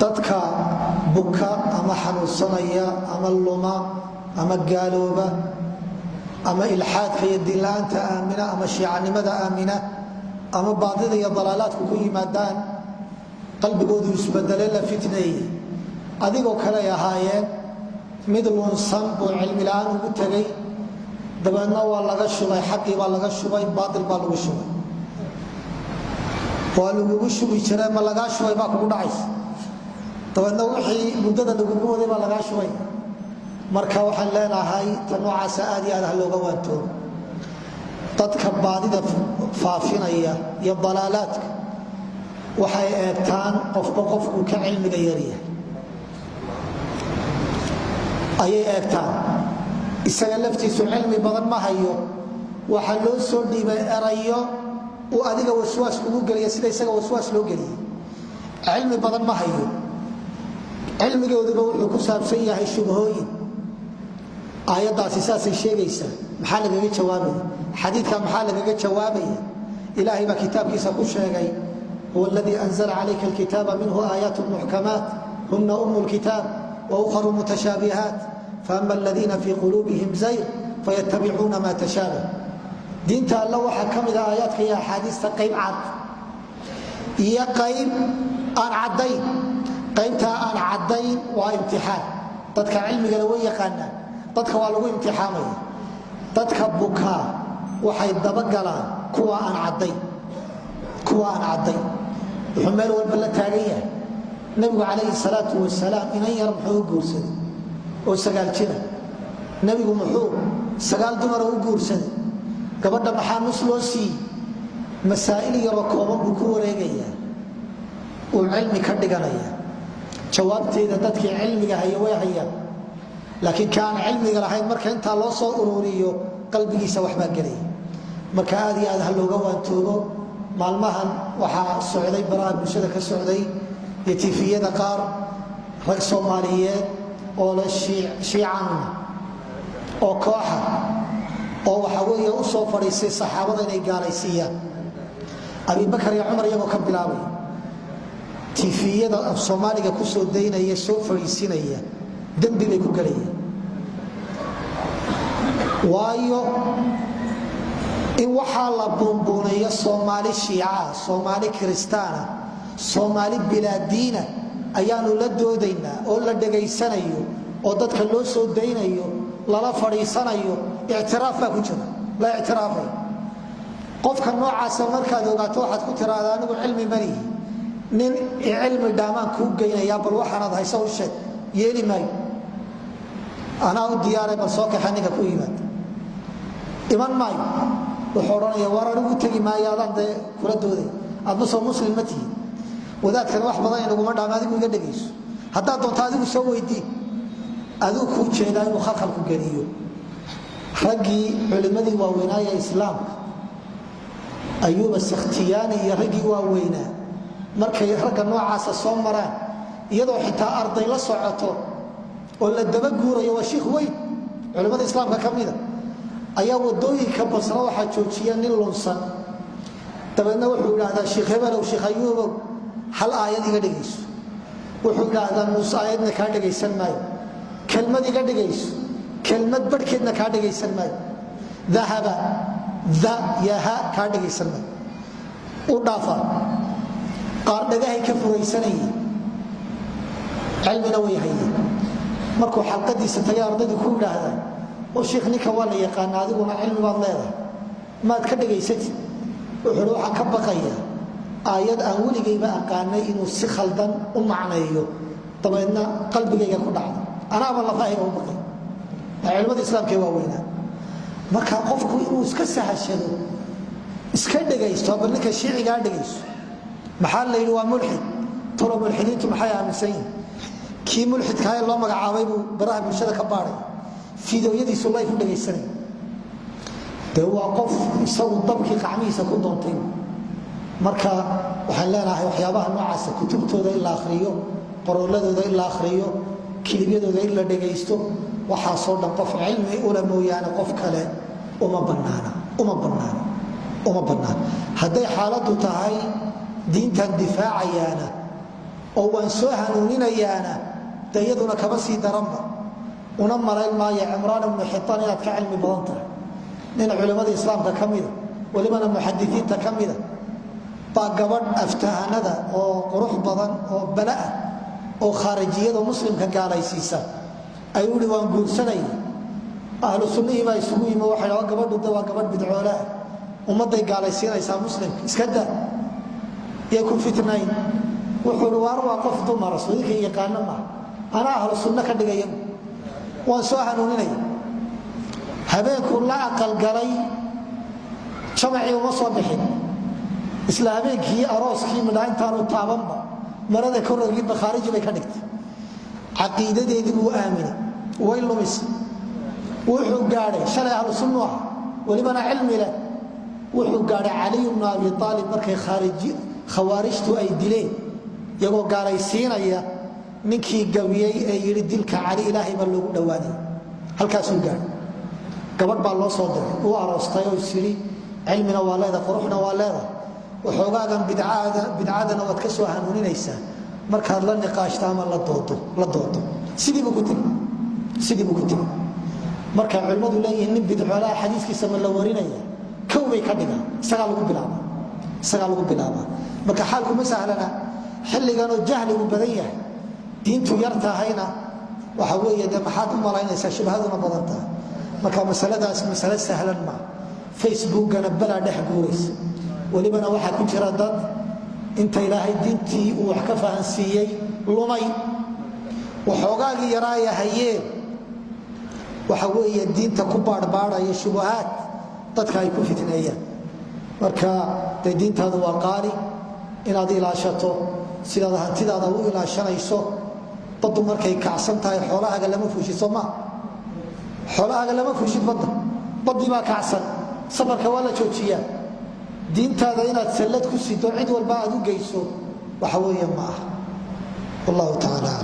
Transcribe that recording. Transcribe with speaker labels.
Speaker 1: dadka buka ama xanuunsanaya ama luma ama gaalooba ama ilxaadka iyo diinla'aanta aamina ama shiicanimada aamina ama baadida iyo dalaalaadku ku yimaadaan qalbigoodu isbedele la fitneeyey adigoo kale ay ahaayeen mid lunsan buu cilmi la'aan ugu tegay dabeedna waa laga shubay xaqii baa laga shubay baatil baa lagu shubay waa lagugu shubi jiray ma lagaa shubay baa kugu dhacaysa dabeedna wixii muddada lagugu waday baa lagaa shubay marka waxaan leenahay ta noocaasa aad iyo aad ah looga waantoobo dadka baadida faafinaya iyo dalaalaadka waxay eegtaan qofba qofkuu ka cilmiga yaryahay ayay eegtaan isaga laftiisu cilmi badan ma hayo waxaa loo soo dhiibay erayo uu adiga waswaas kugu geliya sida isaga waswaas loo geliyey cilmi badan ma hayo cilmigooduba wuxuu ku saabsan yahay shubhooyin aayaddaasi saasay sheegaysaa maxaa lagaga jawaabaya xadiidka maxaa lagaga jawaabaya ilaahay baa kitaabkiisa ku sheegay huwa aladii anzala calayka alkitaaba minhu aayaatun muxkamaat huna umu lkitaab wa ukharu mutashaabihaat faama aladiina fii quluubihim zayr fayatabicuuna ma tashaabah diinta alla waxaa ka mid a aayaadka iyo axaadiista qayb cad iyo qayb aan caddayn qaybtaa aan caddayn waa imtixaan dadka cilmigana way yaqaanaan dadka waa lagu imtixaamaya dadka bukaa waxay dabagalaan kuwa aan caddayn wuxuu meel walba la taagan yahay nabigu calayhi salaatu wasalaam inan yar muxuu u guursaday oo 9 jira nabigu muxuu 9 dumara u guursaday gabadha maxaa nus loo siiyey masaa'il yaroo kooban buu ku wareegayaa uu cilmi ka dhiganaya jawaabteeda dadkii cilmiga haya way hayaan laakiin kaan cilmiga lahayn marka intaa loo soo ururiyo qalbigiisa waxbaa gelaya marka aad iyo aad ha looga waantoobo maalmahan waxaa socday baraha bulshada ka socday iyo tifiyada qaar rag soomaaliyeed oo la shiican oo kooxa oo waxa weeye u soo fadhiistay saxaabada inay gaalaysiiyaan abibakar iyo cumar iyagoo ka bilaabay tifiyada af soomaaliga ku soo daynaya soo fadhiisinaya dembi bay ku galayeen waayo in waxaa la buunbuunayo soomaali shiica soomaali kiristaana soomaali bilaadiina ayaanu la doodaynaa oo la dhegaysanayo oo dadka loo soo daynayo lala fadhiisanayo ictiraaf baa ku jira la ictiraafay qofka noocaasa markaad ogaato waxaad ku tiraahdaa anigu cilmi malihi nin cilmi dhaamaan kuu geynayaa bal waxaanaad hayso u sheeg yeeli maayo anaa u diyaaray bal soo kaxa ninka ku yimaad iman maayo wuxuu odhanaya war anigu tegi maayo adaan dee kula dooday aadma soo muslim ma tihin wadaadkan wax badan inaguma dhaama adigu iga dhegayso haddaad doonto adigu soo weydii aduu kuu jeedaa inuu khalkhalku geliyo raggii culimmadii waaweynaaye islaamka ayuuba sikhtiyaani iyo raggii waaweynaa markay ragga noocaasa soo maraan iyadoo xitaa arday la socoto oo la daba guurayo waa shiikh weyn culimmada islaamka ka mida ayaa wadooyinka basra waxaa joojiya nin lunsan dabeedna wuxuu idhaahdaa sheikh hebelow sheikh ayuubow hal aayad iga dhegayso wuxuu idhaahdaa nuus aayadna kaa dhegaysan maayo kelmad iga dhegayso kelmad barhkeedna kaa dhegaysan maayo dahaba da yaha kaa dhegaysan maayo u dhaafa qaar dhagahay ka furaysanayeen cilmina way hayeen markuu xalqadiisa tagay ardaydu ku idhaahdaa oo sheikh ninka waa la yaqaana adiguna cilmi baad leedahay maad ka dhegaysatid wuxuu waxaan ka baqayaa aayad aan weligayba aqaanay inuu si khaldan u macneeyo dabeedna qalbigayga ku dhacda anaaba lafahayga u baqay culimmada islaamka waa weynaa marka qofku inuu iska sahashado iska dhegaysto bal ninka shiicigaa dhegayso maxaa la yidhi waa mulxid tolo mulxidiintu maxay aaminsan yihin kii mulxidkahae loo magacaabay buu baraha bulshada ka baadhay fiidooyadiisu layf u dhegaysanay dee waa qof isagu dabkii qacmihiisa ku doontay marka waxaan leenahay waxyaabaha noocaasa kutubtooda in la akhriyo qorooladooda in la akhriyo kilibyadooda in la dhegaysto waxaasoo dhan qof cilmi ula mooyaane qof kale uma bannaana hadday xaaladdu tahay diintan difaacayaana oo waan soo hanuuninayaana dayaduna kama sii daranba una malayn maayo Cimraan ibn Hitaan inaad ka cilmi badan tahay nin culimada islaamka kamida walibana muxaddiiinta kamida baa gabadh aftahanada oo qurux badan oo balaa oo khaarijiyada muslimka gaalaysiisa ay wili waan guursanay ahlu sunnah baa isugu yimid waxa la gabadhu waa gabadh bidcoolaa ummaday gaalaysiinaysa muslimka iska daa يا كل فتنين وحوار وقف ضمر رسولك يقال ما أنا أهل السنة كدقيم وانسوها نوني هبيك الله أقل قري شمعي ومصابحين إسلاميك هي أراس كي من عين تانو الطابنبا مرادة كورو يجيب خارجي بيكانكت عقيدة دي آمنة وين لمس وحو قاري شرع أهل السنة ولمن علم له وحو قاري علي بن أبي طالب مركي خارجي khawaarijtu ay dileen iyagoo gaalaysiinaya ninkii gabiyay ee yiri dilka cali ilaahay ma lagu dhawaaday halkaas uu gaar gabadh baa loo soo diray oo aroostay oo siri cilmina waa leedahay quruxna waa leedahay waxoogaagan bidcaadana wad ka soo hanuuninaysaa markaad la niqaashto ama la doodo sidii buu ku tiri marka culimadu leeyihiin nin bidcoolaa xadiiskiisa ma la warinaya kow bay ka dhigaan isaga lagu bilaabaa marka xaalku ma sahlana xilligan oo jahligu badan yahay diintu yar tahayna waxa weeye maxaad u malaynaysaa shubhaduna badan tahay marka masaladaas masala sahlan ma facebookana bala dhex guuraysa walibana waxa ku jira dad inta ilaahay diintii uu wax ka fahansiiyay lumay waxoogaagii yaraaya hayeen waxa weeye diinta ku baadhbaadhaya shubahaad dadka ay ku fitneeyaan marka diintaadu waa qaali inaad ilaashato sidaad hantidaada u ilaashanayso baddu markay kacsan tahay xoolahaaga lama fuushiso ma xoolahaaga lama fuushid baddi baa kacsan safarka waa la joojiyaa diintaada inaad sallad ku sido cid walba aad u geyso waxa weeye ma aha wallahu taala